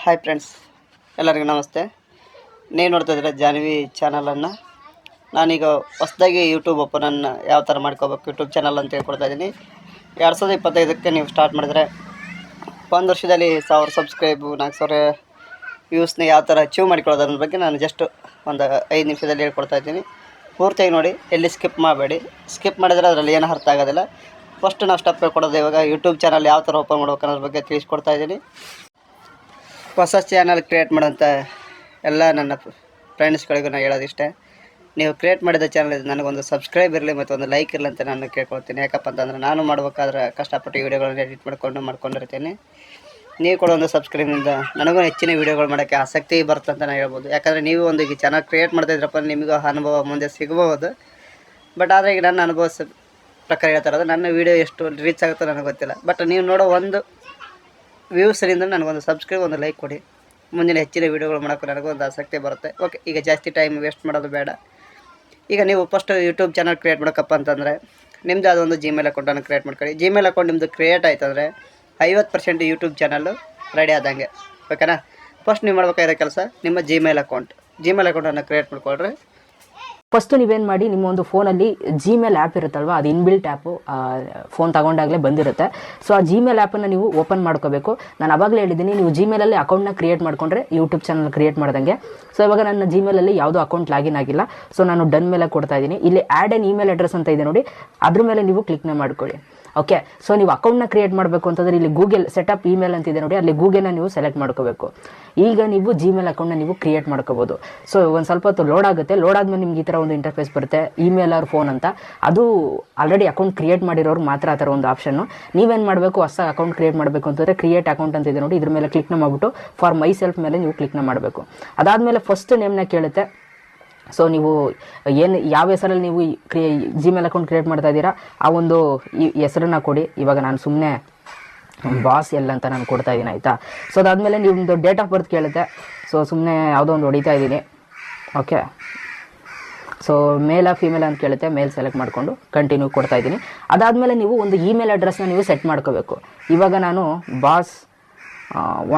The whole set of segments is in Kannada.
ಹಾಯ್ ಫ್ರೆಂಡ್ಸ್, ಎಲ್ಲರಿಗೂ ನಮಸ್ತೆ. ನೀವು ನೋಡ್ತಾ ಇದ್ದೀರಾ ಜಾನ್ವಿ ಚಾನಲನ್ನು. ನಾನೀಗ ಹೊಸದಾಗಿ ಯೂಟ್ಯೂಬ್ ಓಪನನ್ನು ಯಾವ ಥರ ಮಾಡ್ಕೋಬೇಕು ಯೂಟ್ಯೂಬ್ ಚಾನಲ್ ಅಂತ ಹೇಳ್ಕೊಡ್ತಾ ಇದ್ದೀನಿ. 2025ಕ್ಕೆ ನೀವು ಸ್ಟಾರ್ಟ್ ಮಾಡಿದ್ರೆ 1 ವರ್ಷದಲ್ಲಿ 1000 ಸಬ್ಸ್ಕ್ರೈಬು 4000 ವ್ಯೂಸ್ನ ಯಾವ ಥರ ಅಚೀವ್ ಮಾಡಿಕೊಳ್ಳೋದು ಅನ್ನೋ ಬಗ್ಗೆ ನಾನು ಜಸ್ಟ್ ಒಂದು 5 ನಿಮಿಷದಲ್ಲಿ ಹೇಳ್ಕೊಡ್ತಾ ಇದ್ದೀನಿ. ಪೂರ್ತಿಯಾಗಿ ನೋಡಿ, ಎಲ್ಲಿ ಸ್ಕಿಪ್ ಮಾಡಬೇಡಿ. ಸ್ಕಿಪ್ ಮಾಡಿದರೆ ಅದರಲ್ಲಿ ಏನು ಅರ್ಥ ಆಗೋದಿಲ್ಲ. ಫಸ್ಟ್ ನಾವು ಸ್ಟೆಪ್ ಹೇಳ್ಕೊಡೋದು ಇವಾಗ ಯೂಟ್ಯೂಬ್ ಚಾನಲ್ ಯಾವ ಥರ ಓಪನ್ ಮಾಡ್ಬೇಕು ಅನ್ನೋದ್ರ ಬಗ್ಗೆ ತಿಳಿಸ್ಕೊಡ್ತಾ ಇದ್ದೀನಿ. ಹೊಸ ಚಾನಲ್ ಕ್ರಿಯೇಟ್ ಮಾಡೋಂಥ ಎಲ್ಲ ನನ್ನ ಫ್ರೆಂಡ್ಸ್ಗಳಿಗೂ ನಾನು ಹೇಳೋದಿಷ್ಟೇ, ನೀವು ಕ್ರಿಯೇಟ್ ಮಾಡಿದ ಚಾನಲ್ ಇದು ನನಗೊಂದು ಸಬ್ಸ್ಕ್ರೈಬ್ ಇರಲಿ ಮತ್ತು ಒಂದು ಲೈಕ್ ಇರಲಿ ಅಂತ ನಾನು ಕೇಳ್ಕೊಳ್ತೀನಿ. ಯಾಕಪ್ಪ ಅಂತಂದರೆ ನಾನು ಮಾಡ್ಬೇಕಾದ್ರೆ ಕಷ್ಟಪಟ್ಟು ವೀಡಿಯೋಗಳನ್ನ ಎಡಿಟ್ ಮಾಡ್ಕೊಂಡಿರ್ತೀನಿ. ನೀವು ಕೂಡ ಒಂದು ಸಬ್ಸ್ಕ್ರೈಬ್ನಿಂದ ನನಗೂ ಹೆಚ್ಚಿನ ವೀಡಿಯೋಗಳು ಮಾಡೋಕ್ಕೆ ಆಸಕ್ತಿ ಬರುತ್ತೆ ಅಂತ ನಾನು ಹೇಳ್ಬೋದು. ಯಾಕಂದರೆ ನೀವು ಒಂದು ಈಗ ಚಾನಲ್ ಕ್ರಿಯೇಟ್ ಮಾಡ್ತಾಯಿದ್ರಪ್ಪ, ನಿಮಗೂ ಅನುಭವ ಮುಂದೆ ಸಿಗಬಹುದು. ಬಟ್ ಆದರೆ ಈಗ ನನ್ನ ಅನುಭವ ಪ್ರಕಾರ ಹೇಳ್ತಾ ಇರೋದು, ನನ್ನ ವೀಡಿಯೋ ಎಷ್ಟು ರೀಚ್ ಆಗುತ್ತೋ ನನಗೆ ಗೊತ್ತಿಲ್ಲ. ಬಟ್ ನೀವು ನೋಡೋ ಒಂದು ವ್ಯೂಸರಿಂದ ನನಗೊಂದು ಸಬ್ಸ್ಕ್ರೈಬ್, ಒಂದು ಲೈಕ್ ಕೊಡಿ. ಮುಂದಿನ ಹೆಚ್ಚಿನ ವೀಡಿಯೋಗಳು ಮಾಡೋಕ್ಕೆ ನನಗೊಂದು ಆಸಕ್ತಿ ಬರುತ್ತೆ. ಓಕೆ, ಈಗ ಜಾಸ್ತಿ ಟೈಮ್ ವೇಸ್ಟ್ ಮಾಡೋದು ಬೇಡ. ಈಗ ನೀವು ಫಸ್ಟ್ ಯೂಟ್ಯೂಬ್ ಚಾನಲ್ ಕ್ರಿಯೇಟ್ ಮಾಡೋಕ್ಕಪ್ಪ ಅಂತಂದರೆ ನಿಮ್ಮದು ಅದೊಂದು ಜಿಮೇಲ್ ಅಕೌಂಟನ್ನು ಕ್ರಿಯೇಟ್ ಮಾಡ್ಕೊಳ್ಳಿ. ಜಿಮೇಲ್ ಅಕೌಂಟ್ ನಿಮ್ಮದು ಕ್ರಿಯೇಟ್ ಆಯ್ತು ಅಂದರೆ 50% ಯೂಟ್ಯೂಬ್ ಚಾನಲ್ಲು ರೆಡಿ ಆದಂಗೆ. ಓಕೆನಾ? ಫಸ್ಟ್ ನೀವು ಮಾಡ್ಬೇಕಾಗಿರೋ ಕೆಲಸ, ನಿಮ್ಮ ಜಿಮೇಲ್ ಅಕೌಂಟನ್ನು ಕ್ರಿಯೇಟ್ ಮಾಡ್ಕೊಳ್ರಿ. ಫಸ್ಟು ನೀವೇನು ಮಾಡಿ, ನಿಮ್ಮ ಒಂದು ಫೋನಲ್ಲಿ ಜಿಮೇಲ್ ಆ್ಯಪ್ ಇರುತ್ತಲ್ವ, ಅದು ಇನ್ಬಿಲ್ಟ್ ಆ್ಯಪು, ಫೋನ್ ತಗೊಂಡಾಗಲೇ ಬಂದಿರುತ್ತೆ. ಸೊ ಆ ಜಿಮೇಲ್ ಆ್ಯಪನ್ನು ನೀವು ಓಪನ್ ಮಾಡ್ಕೋಬೇಕು. ನಾನು ಅವಾಗಲೇ ಹೇಳಿದ್ದೀನಿ, ನೀವು ಜಿಮೇಲಲ್ಲಿ ಅಕೌಂಟ್ನ ಕ್ರಿಯೇಟ್ ಮಾಡಿಕೊಂಡ್ರೆ ಯೂಟ್ಯೂಬ್ ಚಾನಲ್ ಕ್ರಿಯೇಟ್ ಮಾಡ್ದಂಗೆ. ಸೊ ಇವಾಗ ನನ್ನ ಜಿಮೇಲಲ್ಲಿ ಯಾವುದೋ ಅಕೌಂಟ್ ಲಾಗಿನ್ ಆಗಿಲ್ಲ. ಸೊ ನಾನು ಡನ್ ಮೇಲೆ ಕೊಡ್ತಾ ಇದ್ದೀನಿ. ಇಲ್ಲಿ ಆ್ಯಡ್ ಆ್ಯನ್ ಇಮೇಲ್ ಅಡ್ರೆಸ್ ಅಂತ ಇದೆ ನೋಡಿ, ಅದ್ರ ಮೇಲೆ ನೀವು ಕ್ಲಿಕ್ನ ಮಾಡ್ಕೊಳ್ಳಿ. ಓಕೆ, ಸೊ ನೀವು ಅಕೌಂಟ್ನ ಕ್ರಿಯೇಟ್ ಮಾಡಬೇಕು ಅಂತಂದರೆ ಇಲ್ಲಿ ಗೂಗಲ್ ಸೆಟಪ್ ಇಮೇಲ್ ಅಂತಿದೆ ನೋಡಿ, ಅಲ್ಲಿ ಗೂಗಲ್ನ ನೀವು ಸೆಲೆಕ್ಟ್ ಮಾಡ್ಕೋಬೇಕು. ಈಗ ನೀವು ಜಿಮೇಲ್ ಅಕೌಂಟ್ನ ನೀವು ಕ್ರಿಯೇಟ್ ಮಾಡ್ಕೋಬೋದು. ಸೊ ಒಂದು ಸ್ವಲ್ಪ ಹೊತ್ತು ಲೋಡ್ ಆಗುತ್ತೆ. ಲೋಡ್ ಆದಮೇಲೆ ನಿಮ್ಗೆ ಈ ಥರ ಒಂದು ಇಂಟರ್ಫೇಸ್ ಬರುತ್ತೆ, ಇಮೇಲ್ ಆರ್ ಫೋನ್ ಅಂತ. ಅದು ಆಲ್ರೆಡಿ ಅಕೌಂಟ್ ಕ್ರಿಯೇಟ್ ಮಾಡಿರೋರು ಮಾತ್ರ ಆ ಥರ ಒಂದು ಆಪ್ಷನ್ನು. ನೀವೇನು ಮಾಡಬೇಕು, ಹೊಸ ಅಕೌಂಟ್ ಕ್ರಿಯೇಟ್ ಮಾಡಬೇಕು ಅಂತಂದರೆ ಕ್ರಿಯೇಟ್ ಅಕೌಂಟ್ ಅಂತ ಇದೆ ನೋಡಿ, ಇದ್ರ ಮೇಲೆ ಕ್ಲಿಕ್ನ ಮಾಡಿಬಿಟ್ಟು ಫಾರ್ ಮೈ ಸೆಲ್ಫ್ ಮೇಲೆ ನೀವು ಕ್ಲಿಕ್ನ ಮಾಡಬೇಕು. ಅದಾದಮೇಲೆ ಫಸ್ಟ್ ನೇಮ್ನ ಕೇಳುತ್ತೆ. ಸೊ ನೀವು ಯಾವ ಹೆಸರಲ್ಲಿ ನೀವು ಜಿಮೇಲ್ ಅಕೌಂಟ್ ಕ್ರಿಯೇಟ್ ಮಾಡ್ತಾ ಇದ್ದೀರಾ ಆ ಒಂದು ಹೆಸರನ್ನ ಕೊಡಿ. ಇವಾಗ ನಾನು ಸುಮ್ಮನೆ ಬಾಸ್ ಎಲ್ಲ ಅಂತ ನಾನು ಕೊಡ್ತಾ ಇದ್ದೀನಿ, ಆಯಿತಾ? ಸೊ ಅದಾದಮೇಲೆ ನಿಮ್ಮದು ಡೇಟ್ ಆಫ್ ಬರ್ತ್ ಕೇಳುತ್ತೆ. ಸೊ ಸುಮ್ಮನೆ ಯಾವುದೋ ಒಂದು ಹೊಡಿತಾ ಇದ್ದೀನಿ. ಓಕೆ, ಸೊ ಮೇಲ್ ಫೀಮೇಲ್ ಅಂತ ಕೇಳುತ್ತೆ, ಮೇಲ್ ಸೆಲೆಕ್ಟ್ ಮಾಡಿಕೊಂಡು ಕಂಟಿನ್ಯೂ ಕೊಡ್ತಾ ಇದ್ದೀನಿ. ಅದಾದಮೇಲೆ ನೀವು ಒಂದು ಇಮೇಲ್ ಅಡ್ರೆಸ್ನ ನೀವು ಸೆಟ್ ಮಾಡ್ಕೋಬೇಕು. ಇವಾಗ ನಾನು ಬಾಸ್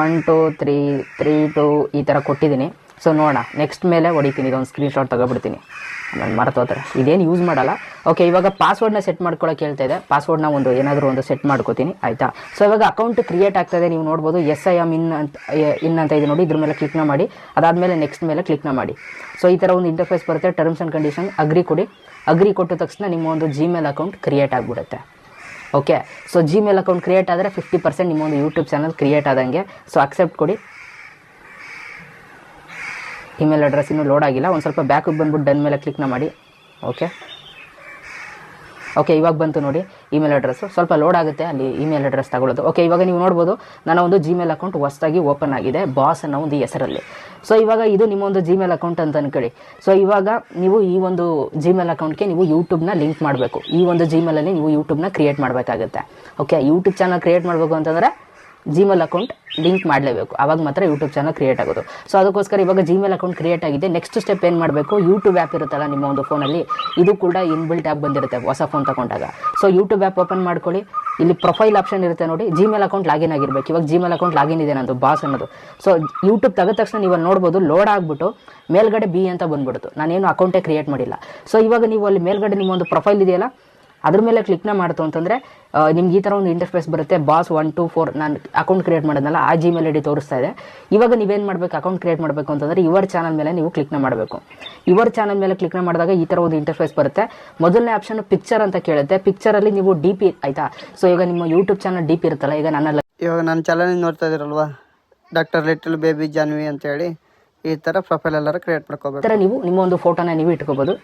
1 2 3 3 2 ಈ ಥರ ಕೊಟ್ಟಿದ್ದೀನಿ. ಸೊ ನೋಡೋಣ, ನೆಕ್ಸ್ಟ್ ಮೇಲೆ ಹೊಡಿತೀನಿ, ಇದೊಂದು ಸ್ಕ್ರೀನ್ಶಾಟ್ ತಗೊಬಿಡ್ತೀನಿ, ನಾನು ಮರ್ತೋತಾರೆ, ಇದೇನು ಯೂಸ್ ಮಾಡಲ್ಲ. ಓಕೆ, ಇವಾಗ ಪಾಸ್ವರ್ಡ್ನ ಸೆಟ್ ಮಾಡ್ಕೊಳ್ಳೋಕೆ ಹೇಳ್ತಾ ಇದೆ. ಪಾಸ್ವರ್ಡ್ನ ಒಂದು ಏನಾದರೂ ಒಂದು ಸೆಟ್ ಮಾಡ್ಕೋತೀನಿ, ಆಯಿತಾ? ಸೊ ಇವಾಗ ಅಕೌಂಟ್ ಕ್ರಿಯೇಟ್ ಆಗ್ತಾಯಿದೆ. ನೀವು ನೋಡ್ಬೋದು SIM ಇನ್ ಅಂತ ಇದೆ ನೋಡಿ, ಇದ್ರ ಮೇಲೆ ಕ್ಲಿಕ್ನ ಮಾಡಿ. ಅದಾದಮೇಲೆ ನೆಕ್ಸ್ಟ್ ಮೇಲೆ ಕ್ಲಿಕ್ನ ಮಾಡಿ. ಸೊ ಈ ಥರ ಒಂದು ಇಂಟರ್ಫೇಸ್ ಬರುತ್ತೆ. ಟರ್ಮ್ಸ್ ಆ್ಯಂಡ್ ಕಂಡೀಷನ್ ಅಗ್ರಿ ಕೊಡಿ. ಅಗ್ರಿ ಕೊಟ್ಟ ತಕ್ಷಣ ನಿಮ್ಮ ಒಂದು ಜಿಮೇಲ್ ಅಕೌಂಟ್ ಕ್ರಿಯೇಟ್ ಆಗಿಬಿಡುತ್ತೆ. Okay, so Gmail account create ಆದರೆ 50% ನಿಮ್ಮ ಒಂದು ಯೂಟ್ಯೂಬ್ ಚಾನಲ್ ಕ್ರಿಯೇಟ್ ಆದಂಗೆ. ಸೊ ಅಕ್ಸೆಪ್ಟ್ ಕೊಡಿ. ಇಮೇಲ್ ಅಡ್ರೆಸ್ ಇನ್ನೂ ಲೋಡ್ ಆಗಿಲ್ಲ, ಒಂದು ಸ್ವಲ್ಪ ಬ್ಯಾಕಿಗೆ ಬಂದ್ಬಿಟ್ಟು ಡನ್ ಮೇಲೆ ಕ್ಲಿಕ್ನ ಮಾಡಿ. ಓಕೆ, ಇವಾಗ ಬಂತು ನೋಡಿ ಇಮೇಲ್ ಅಡ್ರೆಸ್ಸು. ಸ್ವಲ್ಪ ಲೋಡ್ ಆಗುತ್ತೆ ಅಲ್ಲಿ ಇಮೇಲ್ ಅಡ್ರೆಸ್ ತಗೊಳ್ಳೋದು. ಓಕೆ, ಇವಾಗ ನೀವು ನೋಡ್ಬೋದು ನನ್ನ ಒಂದು ಜಿಮೇಲ್ ಅಕೌಂಟ್ ಹೊಸದಾಗಿ ಓಪನ್ ಆಗಿದೆ, ಬಾಸ್ ಅನ್ನೋ ಒಂದು ಹೆಸರಲ್ಲಿ. ಸೊ ಇವಾಗ ಇದು ನಿಮ್ಮೊಂದು ಜಿಮೇಲ್ ಅಕೌಂಟ್ ಅಂತ ಅನ್ಕೊಳ್ಳಿ. ಸೊ ಇವಾಗ ನೀವು ಈ ಒಂದು ಜಿಮೇಲ್ ಅಕೌಂಟ್ಗೆ ನೀವು ಯೂಟ್ಯೂಬ್ನ ಲಿಂಕ್ ಮಾಡಬೇಕು. ಈ ಒಂದು ಜಿಮೇಲಲ್ಲಿ ನೀವು ಯೂಟ್ಯೂಬ್ನ ಕ್ರಿಯೇಟ್ ಮಾಡಬೇಕಾಗುತ್ತೆ. ಓಕೆ, ಯೂಟ್ಯೂಬ್ ಚಾನಲ್ ಕ್ರಿಯೇಟ್ ಮಾಡಬೇಕು ಅಂತಂದರೆ ಜಿಮೇಲ್ ಅಕೌಂಟ್ ಲಿಂಕ್ ಮಾಡಲೇಬೇಕು, ಆವಾಗ ಮಾತ್ರ ಯೂಟ್ಯೂಬ್ ಚಾನಲ್ ಕ್ರಿಯೇಟ್ ಆಗೋದು. ಸೊ ಅದಕ್ಕೋಸ್ಕರ ಇವಾಗ ಜಿಮೇಲ್ ಅಕೌಂಟ್ ಕ್ರಿಯೇಟ್ ಆಗಿದೆ. ನೆಕ್ಸ್ಟ್ ಸ್ಟೆಪ್ ಏನು ಮಾಡಬೇಕು, ಯೂಟ್ಯೂಬ್ ಆ್ಯಪ್ ಇರುತ್ತಲ್ಲ ನಿಮ್ಮ ಒಂದು ಫೋನಲ್ಲಿ, ಇದು ಕೂಡ ಇನ್ಬಿಲ್ಟ್ ಆ್ಯಪ್ ಬಂದಿರುತ್ತೆ ಹೊಸ ಫೋನ್ ತಗೊಂಡಾಗ. ಸೊ ಯೂಟ್ಯೂಬ್ ಆ್ಯಪ್ ಓಪನ್ ಮಾಡ್ಕೊಳ್ಳಿ. ಇಲ್ಲಿ ಪ್ರೊಫೈಲ್ ಆಪ್ಷನ್ ಇರುತ್ತೆ ನೋಡಿ, ಜಿಮೇಲ್ ಅಕೌಂಟ್ ಲಾಗಿನ್ ಆಗಿರಬೇಕು. ಇವಾಗ ಜಿಮೇಲ್ ಅಕೌಂಟ್ ಲಾಗಿನ್ ಇದೆ ನಂದು, ಬಾಸ್ ಅನ್ನೋದು. ಸೊ ಯೂಟ್ಯೂಬ್ ತೆಗೆದ ತಕ್ಷಣ ನೀವು ಅಲ್ಲಿ ನೋಡ್ಬೋದು, ಲೋಡ್ ಆಗಿಬಿಟ್ಟು ಮೇಲ್ಗಡೆ ಬಿ ಅಂತ ಬಂದ್ಬಿಡ್ತು. ನಾನೇನು ಅಕೌಂಟೇ ಕ್ರಿಯೇಟ್ ಮಾಡಿಲ್ಲ. ಸೊ ಇವಾಗ ನೀವು ಅಲ್ಲಿ ಮೇಲ್ಗಡೆ ನಿಮ್ಮ ಒಂದು ಪ್ರೊಫೈಲ್ ಇದೆಯಲ್ಲ, ಅದ್ರ ಮೇಲೆ ಕ್ಲಿಕ್ನ ಮಾಡ್ತು ಅಂತಂದರೆ ನಿಮ್ಗೆ ಈ ಥರ ಒಂದು ಇಂಟರ್ಫೇಸ್ ಬರುತ್ತೆ. ಬಾಸ್ 1 2 4 ನಾನು ಅಕೌಂಟ್ ಕ್ರಿಯೇಟ್ ಮಾಡೋದಲ್ಲ, ಆ ಜಿಮೇಲ್ ಐಡಿ ತೋರಿಸ್ತಾ ಇದೆ. ಇವಾಗ ನೀವೇನು ಮಾಡಬೇಕು, ಅಕೌಂಟ್ ಕ್ರಿಯೇಟ್ ಮಾಡಬೇಕು ಅಂತಂದರೆ ಯುವರ್ ಚಾನಲ್ ಮೇಲೆ ನೀವು ಕ್ಲಿಕ್ನ ಮಾಡಬೇಕು. ಯುವರ್ ಚಾನಲ್ ಮೇಲೆ ಕ್ಲಿಕ್ನ ಮಾಡಿದಾಗ ಈ ಥರ ಒಂದು ಇಂಟರ್ಫೇಸ್ ಬರುತ್ತೆ. ಮೊದಲನೇ ಆಪ್ಷನ್ ಪಿಕ್ಚರ್ ಅಂತ ಕೇಳುತ್ತೆ. ಪಿಕ್ಚರಲ್ಲಿ ನೀವು DP, ಆಯಿತಾ? ಸೊ ಈಗ ನಿಮ್ಮ ಯೂಟ್ಯೂಬ್ ಚಾನಲ್ DP ಇರುತ್ತಲ್ಲ, ಇವಾಗ ನನ್ನ ಚಾನಲ್ ನೋಡ್ತಾ ಇದ್ದೀರಲ್ವಾ, ಡಾಕ್ಟರ್ ಲಿಟಲ್ ಬೇಬಿ ಜಾನ್ವಿ ಅಂತೇಳಿ ಈ ಥರ ಪ್ರೊಫೈಲ್ ಎಲ್ಲರೂ ಕ್ರಿಯೇಟ್ ಮಾಡ್ಕೋಬೇಕು. ಈ ಥರ ನೀವು ನಿಮ್ಮ ಒಂದು ಫೋಟೋನ ನೀವು ಇಟ್ಕೋಬೋದು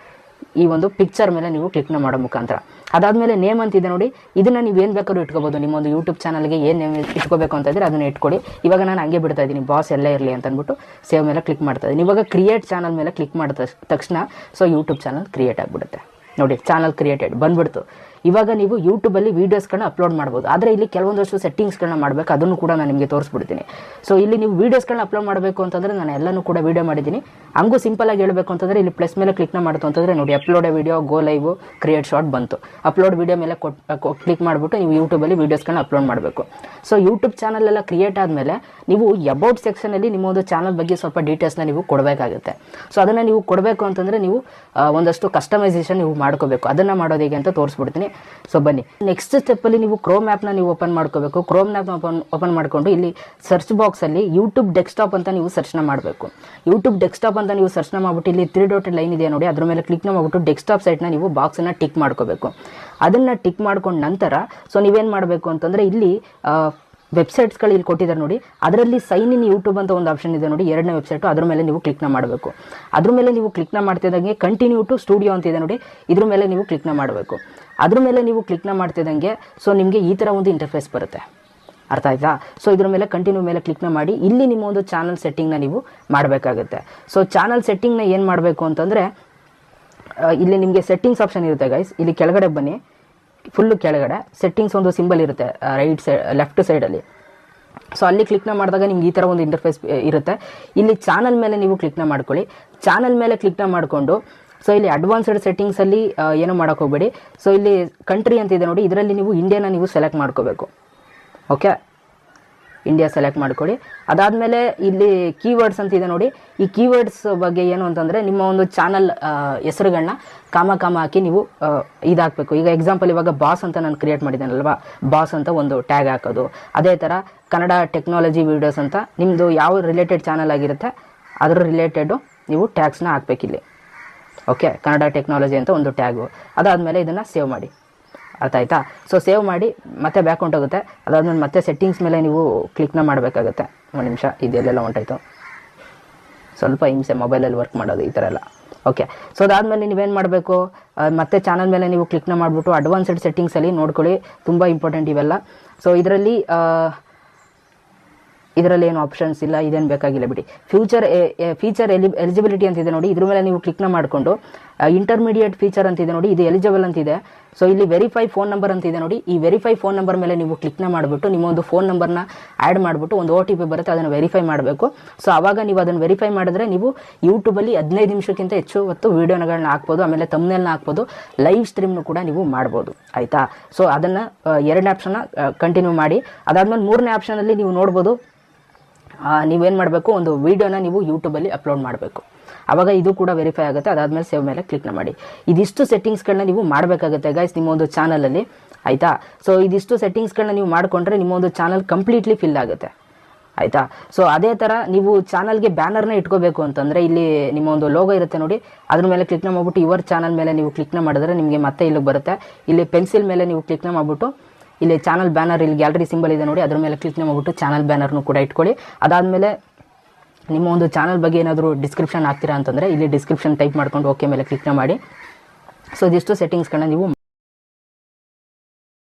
ಈ ಒಂದು ಪಿಕ್ಚರ್ ಮೇಲೆ ನೀವು ಕ್ಲಿಕ್ನ ಮಾಡೋ ಮುಖಾಂತರ. ಅದಾದಮೇಲೆ ನೇಮ್ ಅಂತಿದೆ ನೋಡಿ, ಇದನ್ನು ನೀವು ಏನು ಬೇಕಾದ್ರೂ ಇಟ್ಕೋಬೋದು. ನಿಮ್ಮೊಂದು ಯೂಟ್ಯೂಬ್ ಚಾನಲ್ಗೆ ಏನು ನೇಮ್ ಇಟ್ಕೋಬೇಕು ಅಂತ ಇದ್ದರೆ ಅದನ್ನು ಇಟ್ಕೊಳ್ಳಿ. ಇವಾಗ ನಾನು ಹಂಗೆ ಬಿಡ್ತಾ ಇದ್ದೀನಿ, ಬಾಸ್ ಎಲ್ಲ ಇರಲಿ ಅಂತ ಅಂದ್ಬಿಟ್ಟು ಸೇವ್ ಮೇಲೆ ಕ್ಲಿಕ್ ಮಾಡ್ತಾ ಇದ್ದೀನಿ. ಇವಾಗ ಕ್ರಿಯೇಟ್ ಚಾನಲ್ ಮೇಲೆ ಕ್ಲಿಕ್ ಮಾಡಿದ ತಕ್ಷಣ ಸೊ ಯೂಟ್ಯೂಬ್ ಚಾನಲ್ ಕ್ರಿಯೇಟ್ ಆಗಿಬಿಡುತ್ತೆ ನೋಡಿ. ಚಾನಲ್ ಕ್ರಿಯೇಟೆಡ್ ಬಂದ್ಬಿಡ್ತು. ಇವಾಗ ನೀವು ಯೂಟ್ಯೂಬಲ್ಲಿ ವೀಡಿಯೋಸ್ಗಳನ್ನ ಅಪ್ಲೋಡ್ ಮಾಡ್ಬೋದು. ಆದರೆ ಇಲ್ಲಿ ಕೆಲವೊಂದಷ್ಟು ಸೆಟ್ಟಿಂಗ್ಸ್ಗಳನ್ನ ಮಾಡಬೇಕು, ಅದನ್ನು ಕೂಡ ನಾನು ನಿಮಗೆ ತೋರಿಸ್ಬಿಡ್ತೀನಿ. ಸೊ ಇಲ್ಲಿ ನೀವು ವೀಡಿಯೋಸ್ಗಳನ್ನ ಅಪ್ಲೋಡ್ ಮಾಡಬೇಕು ಅಂತಂದರೆ ನಾನು ಎಲ್ಲನೂ ಕೂಡ ವೀಡಿಯೋ ಮಾಡಿದ್ದೀನಿ. ಹಂಗೂ ಸಿಂಪಲಾಗಿ ಹೇಳಬೇಕು ಅಂತಂದರೆ ಇಲ್ಲಿ ಪ್ಲಸ್ ಮೇಲೆ ಕ್ಲಿಕ್ ಮಾಡ್ತು ಅಂತಂದರೆ ನೋಡಿ upload video, go live, create short ಬಂತು. ಅಪ್ಲೋಡ್ ವಿಡಿಯೋ ಮೇಲೆ ಕ್ಲಿಕ್ ಮಾಡಿಬಿಟ್ಟು ನೀವು ಯೂಟ್ಯೂಬಲ್ಲಿ ವೀಡಿಯೋಸ್ಗಳನ್ನ ಅಪ್ಲೋಡ್ ಮಾಡಬೇಕು. ಸೊ ಯೂಟ್ಯೂಬ್ ಚಾನಲ್ ಎಲ್ಲ ಕ್ರಿಯೇಟ್ ಆದಮೇಲೆ ನೀವು ಅಬೌಟ್ ಸೆಕ್ಷನಲ್ಲಿ ನಿಮ್ಮ ಒಂದು ಚಾನಲ್ ಬಗ್ಗೆ ಸ್ವಲ್ಪ ಡೀಟೇಲ್ಸ್ನ ನೀವು ಕೊಡಬೇಕಾಗುತ್ತೆ. ಸೊ ಅದನ್ನು ನೀವು ಕೊಡಬೇಕು ಅಂತಂದರೆ ನೀವು ಒಂದಷ್ಟು ಕಸ್ಟಮೈಸೇಷನ್ ನೀವು ಮಾಡ್ಕೋಬೇಕು. ಅದನ್ನು ಮಾಡೋದು ಹೇಗೆ ಅಂತ ತೋರಿಸ್ಬಿಡ್ತೀನಿ. ಸೊ ಬನ್ನಿ, ನೆಕ್ಸ್ಟ್ ಸ್ಟೆಪ್ಪಲ್ಲಿ ನೀವು ಕ್ರೋಮ್ ಆ್ಯಪ್ನ ನೀವು ಓಪನ್ ಮಾಡ್ಕೋಬೇಕು. ಕ್ರೋಮ್ ಆ್ಯಪ್ನ ಓಪನ್ ಮಾಡಿಕೊಂಡು ಇಲ್ಲಿ ಸರ್ಚ್ ಬಾಕ್ಸಲ್ಲಿ ಯೂಟ್ಯೂಬ್ ಡೆಸ್ಕ್ಟಾಪ್ ಅಂತ ನೀವು ಸರ್ಚ್ನ ಮಾಡಬೇಕು. ಯೂಟ್ಯೂಬ್ ಡೆಸ್ಕ್ಟಾಪ್ ಅಂತ ನೀವು ಸರ್ಚ್ನ ಮಾಡಿಬಿಟ್ಟು ಇಲ್ಲಿ 3 ಡಾಟೆಡ್ ಲೈನ್ ಇದೆ ನೋಡಿ, ಅದ್ರ ಮೇಲೆ ಕ್ಲಿಕ್ನ ಮಾಡಿಬಿಟ್ಟು ಡೆಸ್ಕ್ಟಾಪ್ ಸೈಟ್ನ ನೀವು ಬಾಕ್ಸನ್ನು ಟಿಕ್ ಮಾಡ್ಕೋಬೇಕು. ಅದನ್ನು ಟಿಕ್ ಮಾಡ್ಕೊಂಡ ನಂತರ ಸೊ ನೀವೇನು ಮಾಡಬೇಕು ಅಂತಂದರೆ ಇಲ್ಲಿ ವೆಬ್ಸೈಟ್ಸ್ಗಳು ಇಲ್ಲಿ ಕೊಟ್ಟಿದ್ದಾರೆ ನೋಡಿ, ಅದರಲ್ಲಿ ಸೈನ್ ಇನ್ ಯೂಟ್ಯೂಬ್ ಅಂತ ಒಂದು ಆಪ್ಷನ್ ಇದೆ ನೋಡಿ, 2ನೇ ವೆಬ್ಸೈಟು, ಅದ್ರ ಮೇಲೆ ನೀವು ಕ್ಲಿಕ್ನ ಮಾಡಬೇಕು. ಅದ್ರ ಮೇಲೆ ನೀವು ಕ್ಲಿಕ್ನ ಮಾಡ್ತಿದ್ದಂಗೆ ಕಂಟಿನ್ಯೂ ಟು ಸ್ಟುಡಿಯೋ ಅಂತಿದೆ ನೋಡಿ, ಇದ್ರ ಮೇಲೆ ನೀವು ಕ್ಲಿಕ್ನ ಮಾಡಬೇಕು. ಅದ್ರ ಮೇಲೆ ನೀವು ಕ್ಲಿಕ್ನ ಮಾಡ್ತಿದ್ದಂಗೆ ಸೊ ನಿಮಗೆ ಈ ಥರ ಒಂದು ಇಂಟರ್ಫೇಸ್ ಬರುತ್ತೆ. ಅರ್ಥ ಆಯ್ತಾ? ಸೊ ಇದ್ರ ಮೇಲೆ ಕಂಟಿನ್ಯೂ ಮೇಲೆ ಕ್ಲಿಕ್ನ ಮಾಡಿ ಇಲ್ಲಿ ನಿಮ್ಮ ಒಂದು ಚಾನಲ್ ಸೆಟ್ಟಿಂಗ್ನ ನೀವು ಮಾಡಬೇಕಾಗುತ್ತೆ. ಸೊ ಚಾನಲ್ ಸೆಟ್ಟಿಂಗ್ನ ಏನು ಮಾಡಬೇಕು ಅಂತಂದರೆ ಇಲ್ಲಿ ನಿಮಗೆ ಸೆಟ್ಟಿಂಗ್ಸ್ ಆಪ್ಷನ್ ಇರುತ್ತೆ ಗೈಸ್. ಇಲ್ಲಿ ಕೆಳಗಡೆ ಬನ್ನಿ, ಫುಲ್ಲು ಕೆಳಗಡೆ ಸೆಟ್ಟಿಂಗ್ಸ್ ಒಂದು ಸಿಂಬಲ್ ಇರುತ್ತೆ ರೈಟ್ ಸೈಡ್ ಲೆಫ್ಟ್ ಸೈಡಲ್ಲಿ. ಸೊ ಅಲ್ಲಿ ಕ್ಲಿಕ್ನ ಮಾಡಿದಾಗ ನಿಮ್ಗೆ ಈ ಥರ ಒಂದು ಇಂಟರ್ಫೇಸ್ ಇರುತ್ತೆ. ಇಲ್ಲಿ ಚಾನಲ್ ಮೇಲೆ ನೀವು ಕ್ಲಿಕ್ನ ಮಾಡ್ಕೊಳ್ಳಿ. ಚಾನಲ್ ಮೇಲೆ ಕ್ಲಿಕ್ನ ಮಾಡಿಕೊಂಡು ಸೊ ಇಲ್ಲಿ ಅಡ್ವಾನ್ಸ್ಡ್ ಸೆಟ್ಟಿಂಗ್ಸಲ್ಲಿ ಏನೂ ಮಾಡೋಕ್ಕೆ ಹೋಗಬೇಡಿ. ಸೊ ಇಲ್ಲಿ ಕಂಟ್ರಿ ಅಂತಿದೆ ನೋಡಿ, ಇದರಲ್ಲಿ ನೀವು ಇಂಡಿಯಾನ ನೀವು ಸೆಲೆಕ್ಟ್ ಮಾಡ್ಕೋಬೇಕು. ಓಕೆ, ಇಂಡಿಯಾ ಸೆಲೆಕ್ಟ್ ಮಾಡ್ಕೊಳ್ಳಿ. ಅದಾದಮೇಲೆ ಇಲ್ಲಿ ಕೀವರ್ಡ್ಸ್ ಅಂತಿದೆ ನೋಡಿ, ಈ ಕೀವರ್ಡ್ಸ್ ಬಗ್ಗೆ ಏನು ಅಂತಂದರೆ ನಿಮ್ಮ ಒಂದು ಚಾನಲ್ ಹೆಸರುಗಳನ್ನ ಕಾಮ ಹಾಕಿ ನೀವು ಇದಾಕಬೇಕು. ಈಗ ಎಕ್ಸಾಂಪಲ್ ಇವಾಗ ಬಾಸ್ ಅಂತ ನಾನು ಕ್ರಿಯೇಟ್ ಮಾಡಿದ್ದೇನಲ್ವಾ, ಬಾಸ್ ಅಂತ ಒಂದು ಟ್ಯಾಗ್ ಹಾಕೋದು. ಅದೇ ಥರ ಕನ್ನಡ ಟೆಕ್ನಾಲಜಿ ವೀಡಿಯೋಸ್ ಅಂತ ನಿಮ್ಮದು ಯಾವ ರಿಲೇಟೆಡ್ ಚಾನಲ್ ಆಗಿರುತ್ತೆ ಅದರ ರಿಲೇಟೆಡು ನೀವು ಟ್ಯಾಗ್ಸ್ನ ಹಾಕಬೇಕಿಲ್ಲಿ. ಓಕೆ, ಕನ್ನಡ ಟೆಕ್ನಾಲಜಿ ಅಂತ ಒಂದು ಟ್ಯಾಗು. ಅದಾದಮೇಲೆ ಇದನ್ನು ಸೇವ್ ಮಾಡಿ. ಅರ್ಥ ಆಯ್ತಾ? ಸೊ ಸೇವ್ ಮಾಡಿ ಮತ್ತೆ ಬ್ಯಾಕ್ ಹೊಂಟೋಗುತ್ತೆ. ಅದಾದ್ಮೇಲೆ ಮತ್ತೆ ಸೆಟ್ಟಿಂಗ್ಸ್ ಮೇಲೆ ನೀವು ಕ್ಲಿಕ್ನ ಮಾಡಬೇಕಾಗುತ್ತೆ. ಒಂದು ನಿಮಿಷ, ಇದೆಲ್ಲೆಲ್ಲ ಹೊಂಟಾಯಿತು, ಸ್ವಲ್ಪ ಹಿಂಸೆ ಮೊಬೈಲಲ್ಲಿ ವರ್ಕ್ ಮಾಡೋದು ಈ ಥರ ಎಲ್ಲ. ಓಕೆ, ಸೊ ಅದಾದಮೇಲೆ ನೀವೇನು ಮಾಡಬೇಕು, ಮತ್ತೆ ಚಾನಲ್ ಮೇಲೆ ನೀವು ಕ್ಲಿಕ್ನ ಮಾಡಿಬಿಟ್ಟು ಅಡ್ವಾನ್ಸ್ಡ್ ಸೆಟ್ಟಿಂಗ್ಸಲ್ಲಿ ನೋಡ್ಕೊಳ್ಳಿ, ತುಂಬ ಇಂಪಾರ್ಟೆಂಟ್ ಇವೆಲ್ಲ. ಸೊ ಇದರಲ್ಲಿ ಏನು ಆಪ್ಷನ್ಸ್ ಇಲ್ಲ, ಇದೇನು ಬೇಕಾಗಿಲ್ಲ ಬಿಡಿ. ಫೀಚರ್ ಎಲಿಜಿಬಿಲಿಟಿ ಅಂತಿದೆ ನೋಡಿ, ಇದ್ರ ಮೇಲೆ ನೀವು ಕ್ಲಿಕ್ನ ಮಾಡಿಕೊಂಡು ಇಂಟರ್ಮೀಡಿಯೇಟ್ ಫೀಚರ್ ಅಂತಿದೆ ನೋಡಿ, ಇದು ಎಲಿಜಿಬಲ್ ಅಂತಿದೆ. ಸೊ ಇಲ್ಲಿ ವೆರಿಫೈ ಫೋನ್ ನಂಬರ್ ಅಂತಿದೆ ನೋಡಿ, ಈ ವೆರಿಫೈ ಫೋನ್ ನಂಬರ್ ಮೇಲೆ ನೀವು ಕ್ಲಿಕ್ನ ಮಾಡಿಬಿಟ್ಟು ನಿಮ್ಮ ಒಂದು ಫೋನ್ ನಂಬರ್ನ ಆ್ಯಡ್ ಮಾಡಿಬಿಟ್ಟು ಒಂದು OTP ಬರುತ್ತೆ, ಅದನ್ನು ವೆರಿಫೈ ಮಾಡಬೇಕು. ಸೊ ಆವಾಗ ನೀವು ಅದನ್ನು ವೆರಿಫೈ ಮಾಡಿದ್ರೆ ನೀವು ಯೂಟ್ಯೂಬಲ್ಲಿ 15 ನಿಮಿಷಕ್ಕಿಂತ ಹೆಚ್ಚು ಹೊತ್ತು ವೀಡಿಯೋಗಳನ್ನ ಹಾಕ್ಬೋದು, ಆಮೇಲೆ ತಮ್ನೇಲ್ನ ಹಾಕ್ಬೋದು, ಲೈವ್ ಸ್ಟ್ರೀಮ್ನು ಕೂಡ ನೀವು ಮಾಡ್ಬೋದು. ಆಯಿತಾ? ಸೊ ಅದನ್ನು 2ನೇ ಆಪ್ಷನ್ನ ಕಂಟಿನ್ಯೂ ಮಾಡಿ. ಅದಾದಮೇಲೆ 3ನೇ ಆಪ್ಷನಲ್ಲಿ ನೀವು ನೋಡ್ಬೋದು, ನೀವೇನು ಮಾಡಬೇಕು, ಒಂದು ವೀಡಿಯೋನ ನೀವು ಯೂಟ್ಯೂಬಲ್ಲಿ ಅಪ್ಲೋಡ್ ಮಾಡಬೇಕು. ಆವಾಗ ಇದು ಕೂಡ ವೆರಿಫೈ ಆಗುತ್ತೆ. ಅದಾದಮೇಲೆ ಸೇವ್ ಮೇಲೆ ಕ್ಲಿಕ್ನ ಮಾಡಿ. ಇದಿಷ್ಟು ಸೆಟ್ಟಿಂಗ್ಸ್ಗಳನ್ನ ನೀವು ಮಾಡಬೇಕಾಗುತ್ತೆ ಗೈಸ್ ನಿಮ್ಮ ಒಂದು ಚಾನಲಲ್ಲಿ. ಆಯಿತಾ? ಸೊ ಇದಿಷ್ಟು ಸೆಟ್ಟಿಂಗ್ಸ್ಗಳನ್ನ ನೀವು ಮಾಡಿಕೊಂಡ್ರೆ ನಿಮ್ಮ ಒಂದು ಚಾನಲ್ ಕಂಪ್ಲೀಟ್ಲಿ ಫಿಲ್ ಆಗುತ್ತೆ. ಆಯಿತಾ? ಸೊ ಅದೇ ಥರ ನೀವು ಚಾನಲ್ಗೆ ಬ್ಯಾನರ್ನ ಇಟ್ಕೋಬೇಕು ಅಂತಂದರೆ ಇಲ್ಲಿ ನಿಮ್ಮ ಒಂದು ಲೋಗೋ ಇರುತ್ತೆ ನೋಡಿ, ಅದ್ರ ಮೇಲೆ ಕ್ಲಿಕ್ನ ಮಾಡಿಬಿಟ್ಟು ಯುವರ್ ಚಾನಲ್ ಮೇಲೆ ನೀವು ಕ್ಲಿಕ್ನ ಮಾಡಿದ್ರೆ ನಿಮಗೆ ಮತ್ತೆ ಇಲ್ಲಿಗೆ ಬರುತ್ತೆ. ಇಲ್ಲಿ ಪೆನ್ಸಿಲ್ ಮೇಲೆ ನೀವು ಕ್ಲಿಕ್ನ ಮಾಡಿಬಿಟ್ಟು ಇಲ್ಲಿ ಚಾನಲ್ ಬ್ಯಾನರ್, ಇಲ್ಲಿ ಗ್ಯಾಲರಿ ಸಿಂಬಲ್ ಇದೆ ನೋಡಿ, ಅದ್ರ ಮೇಲೆ ಕ್ಲಿಕ್ನ ಮಾಡಿಬಿಟ್ಟು ಚಾನಲ್ ಬ್ಯಾನರ್ನು ಕೂಡ ಇಟ್ಕೊಳ್ಳಿ. ಅದಾದಮೇಲೆ ನಿಮ್ಮ ಒಂದು ಚಾನಲ್ ಬಗ್ಗೆ ಏನಾದರೂ ಡಿಸ್ಕ್ರಿಪ್ಷನ್ ಹಾಕ್ತೀರಾ ಅಂತಂದರೆ ಇಲ್ಲಿ ಡಿಸ್ಕ್ರಿಪ್ಷನ್ ಟೈಪ್ ಮಾಡ್ಕೊಂಡು ಓಕೆ ಮೇಲೆ ಕ್ಲಿಕ್ನ ಮಾಡಿ. ಸೊ ಇದಿಷ್ಟು ಸೆಟ್ಟಿಂಗ್ಸ್ಗಳನ್ನ ನೀವು